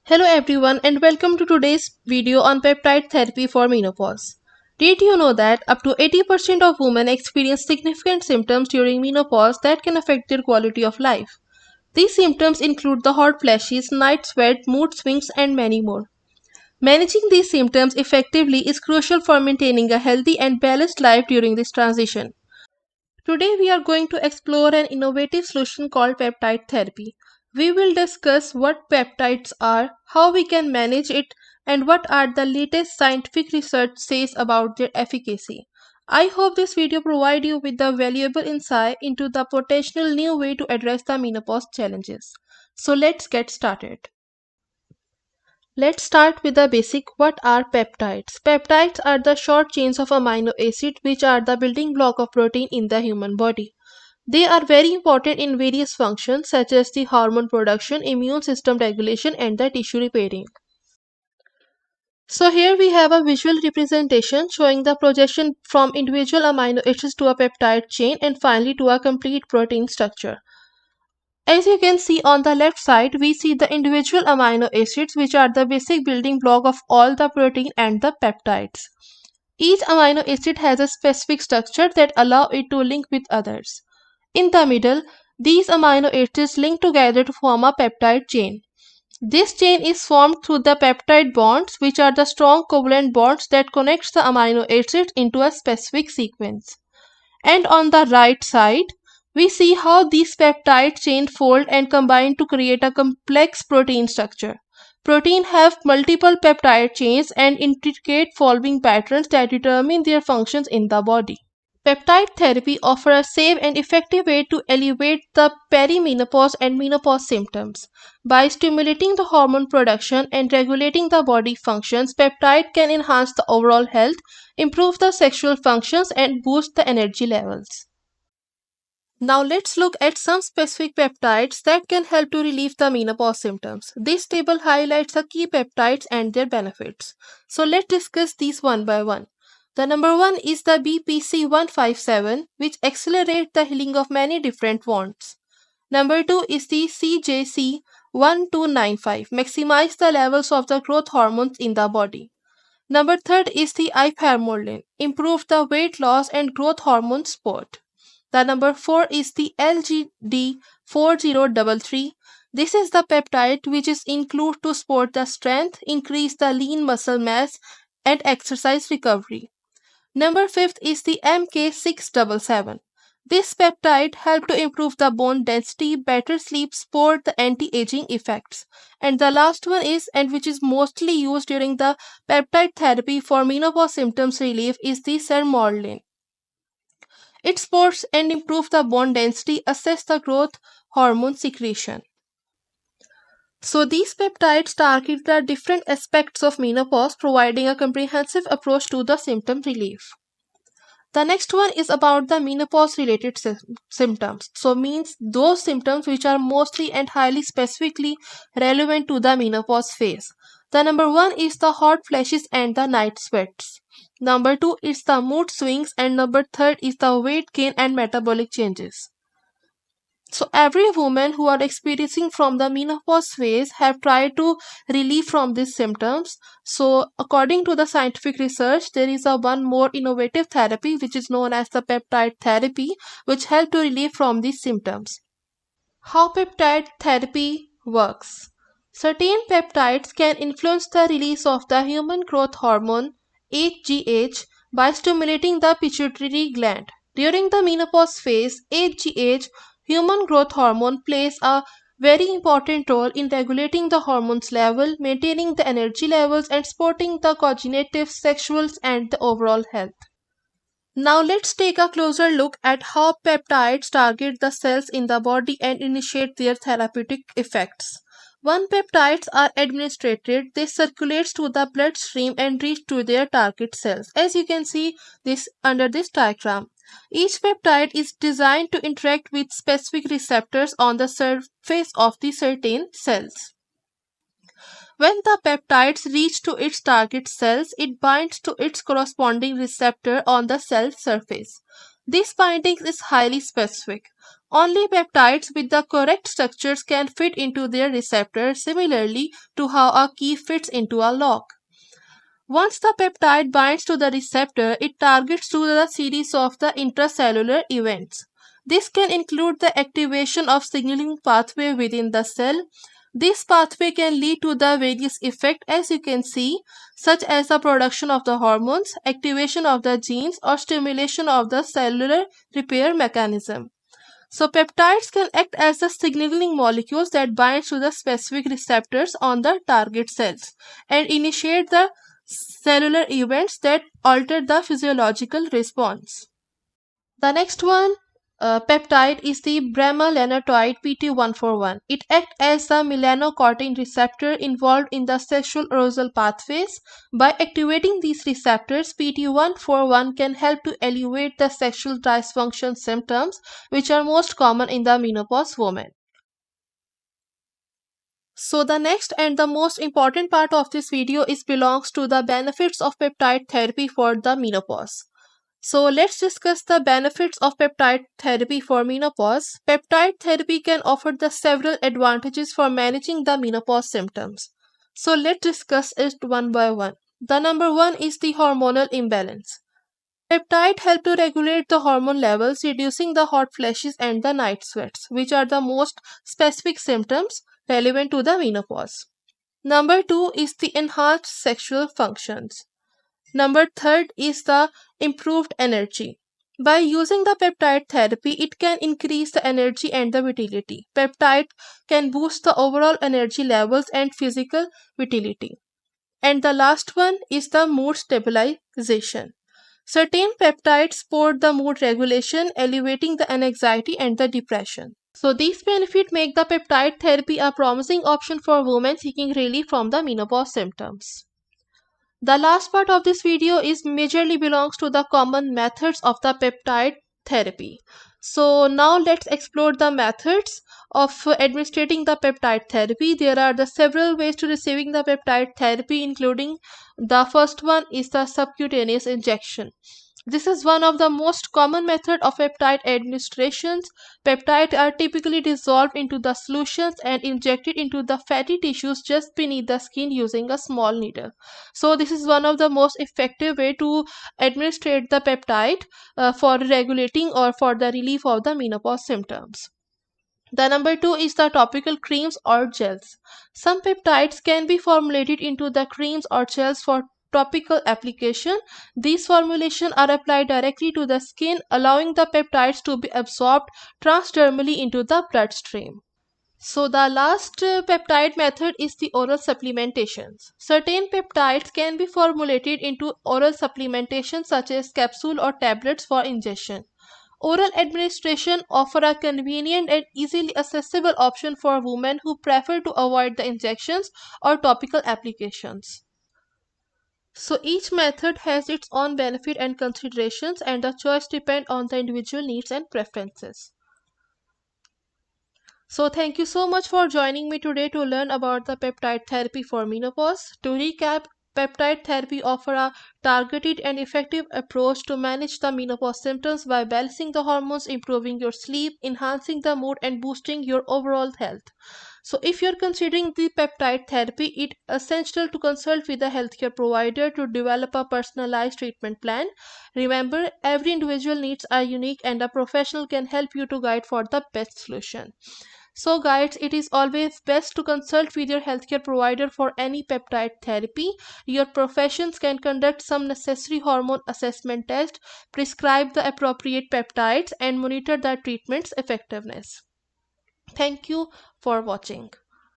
Hello everyone and welcome to today's video on peptide therapy for menopause. Did you know that up to 80% of women experience significant symptoms during menopause that can affect their quality of life? These symptoms include the hot flashes, night sweat, mood swings and many more. Managing these symptoms effectively is crucial for maintaining a healthy and balanced life during this transition. Today, we are going to explore an innovative solution called peptide therapy. We will discuss what peptides are, how we can manage it, and what are the latest scientific research says about their efficacy. I hope this video provides you with the valuable insight into the potential new way to address the menopause challenges. So let's get started. Let's start with the basic. What are peptides? Peptides are the short chains of amino acid which are the building block of protein in the human body. They are very important in various functions such as the hormone production, immune system regulation and the tissue repairing. So here we have a visual representation showing the projection from individual amino acids to a peptide chain and finally to a complete protein structure. As you can see on the left side, we see the individual amino acids which are the basic building block of all the protein and the peptides. Each amino acid has a specific structure that allow it to link with others. In the middle, these amino acids link together to form a peptide chain. This chain is formed through the peptide bonds, which are the strong covalent bonds that connects the amino acids into a specific sequence. And on the right side, we see how these peptide chains fold and combine to create a complex protein structure. Proteins have multiple peptide chains and intricate folding patterns that determine their functions in the body. Peptide therapy offers a safe and effective way to alleviate the perimenopause and menopause symptoms. By stimulating the hormone production and regulating the body functions, peptide can enhance the overall health, improve the sexual functions, and boost the energy levels. Now let's look at some specific peptides that can help to relieve the menopause symptoms. This table highlights the key peptides and their benefits. So let's discuss these one by one. The number one is the BPC157, which accelerates the healing of many different wounds. Number two is the CJC1295, maximize the levels of the growth hormones in the body. Number third is the ipamorelin, improve the weight loss and growth hormone support. The number 4 is the LGD4033. This is the peptide which is included to support the strength, increase the lean muscle mass, and exercise recovery. Number 5 is the MK677. This peptide helps to improve the bone density, better sleep, support the anti-aging effects. And the last one is, and which is mostly used during the peptide therapy for menopause symptoms relief, is the sermorelin. It supports and improves the bone density, assess the growth hormone secretion. So these peptides target the different aspects of menopause, providing a comprehensive approach to the symptom relief. The next one is about the menopause related symptoms. So means those symptoms which are mostly and highly specifically relevant to the menopause phase. The number one is the hot flashes and the night sweats. Number two is the mood swings and number third is the weight gain and metabolic changes. So every woman who are experiencing from the menopause phase have tried to relieve from these symptoms. So according to the scientific research, there is a one more innovative therapy which is known as the peptide therapy, which help to relieve from these symptoms. How peptide therapy works. Certain peptides can influence the release of the human growth hormone HGH by stimulating the pituitary gland. During the menopause phase, HGH, human growth hormone, plays a very important role in regulating the hormones level, maintaining the energy levels, and supporting the cognitive, sexual, and the overall health. Now let's take a closer look at how peptides target the cells in the body and initiate their therapeutic effects. When peptides are administered, they circulate through the bloodstream and reach to their target cells. As you can see this under this diagram. Each peptide is designed to interact with specific receptors on the surface of the certain cells. When the peptides reach to its target cells, it binds to its corresponding receptor on the cell surface. This binding is highly specific. Only peptides with the correct structures can fit into their receptor, similarly to how a key fits into a lock. Once the peptide binds to the receptor, it targets through the series of the intracellular events. This can include the activation of signaling pathway within the cell. This pathway can lead to the various effects as you can see, such as the production of the hormones, activation of the genes, or stimulation of the cellular repair mechanism. So peptides can act as the signaling molecules that bind to the specific receptors on the target cells and initiate the cellular events that alter the physiological response. The next one, peptide, is the bremelanotide PT141. It acts as the melanocortin receptor involved in the sexual arousal pathways. By activating these receptors, PT141 can help to alleviate the sexual dysfunction symptoms, which are most common in the menopause woman. So the next and the most important part of this video is belongs to the benefits of peptide therapy for the menopause. So let's discuss the benefits of peptide therapy for menopause. Peptide therapy can offer the several advantages for managing the menopause symptoms. So let's discuss it one by one. The number one is the hormonal imbalance. Peptide help to regulate the hormone levels, reducing the hot flashes and the night sweats, which are the most specific symptoms relevant to the menopause. Number two is the enhanced sexual functions. Number third is the improved energy. By using the peptide therapy, it can increase the energy and the vitality. Peptide can boost the overall energy levels and physical vitality. And the last one is the mood stabilization. Certain peptides support the mood regulation, elevating the anxiety and the depression. So these benefits make the peptide therapy a promising option for women seeking relief from the menopause symptoms. The last part of this video is majorly belongs to the common methods of the peptide therapy. So now let's explore the methods of administrating the peptide therapy. There are the several ways to receiving the peptide therapy, including the first one is the subcutaneous injection. This is one of the most common method of peptide administrations. Peptides are typically dissolved into the solutions and injected into the fatty tissues just beneath the skin using a small needle. So this is one of the most effective way to administrate the peptide for regulating or for the relief of the menopause symptoms. The number two is the topical creams or gels. Some peptides can be formulated into the creams or gels for topical application. These formulations are applied directly to the skin, allowing the peptides to be absorbed transdermally into the bloodstream. So the last peptide method is the oral supplementations. Certain peptides can be formulated into oral supplementation such as capsule or tablets for ingestion. Oral administration offer a convenient and easily accessible option for women who prefer to avoid the injections or topical applications. So each method has its own benefit and considerations, and the choice depends on the individual needs and preferences. So thank you so much for joining me today to learn about the peptide therapy for menopause. To recap, peptide therapy offer a targeted and effective approach to manage the menopause symptoms by balancing the hormones, improving your sleep, enhancing the mood, and boosting your overall health. So if you're considering the peptide therapy, it's essential to consult with a healthcare provider to develop a personalized treatment plan. Remember, every individual needs are unique and a professional can help you to guide for the best solution. So guys, it is always best to consult with your healthcare provider for any peptide therapy. Your professions can conduct some necessary hormone assessment test, prescribe the appropriate peptides, and monitor the treatment's effectiveness. Thank you for watching.